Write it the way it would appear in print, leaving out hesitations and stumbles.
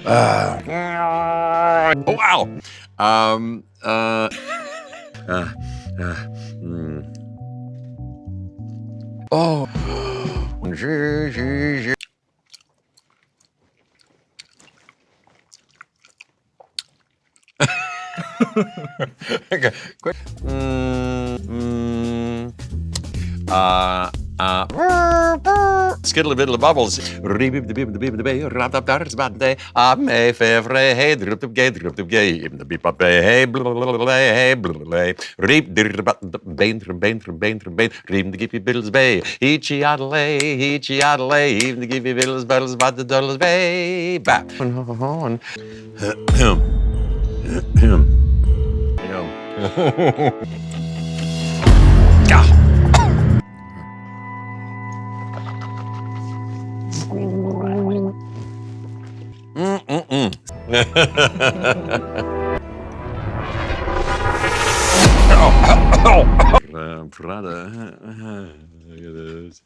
Oh, wow. Oh. Okay. Quick. Skittle biddle bubbles. Reebib the bib the bib the bay, wrapped up darts bad day. May favor, hey, drup up gay, in the beep up, hey, blulay, hey, blulay. Reap, bain from bain, reap the gippy biddles bay. Heechy adlay, even the gippy biddles, battles, but the dollars bay. Bap. Prada. Look at this.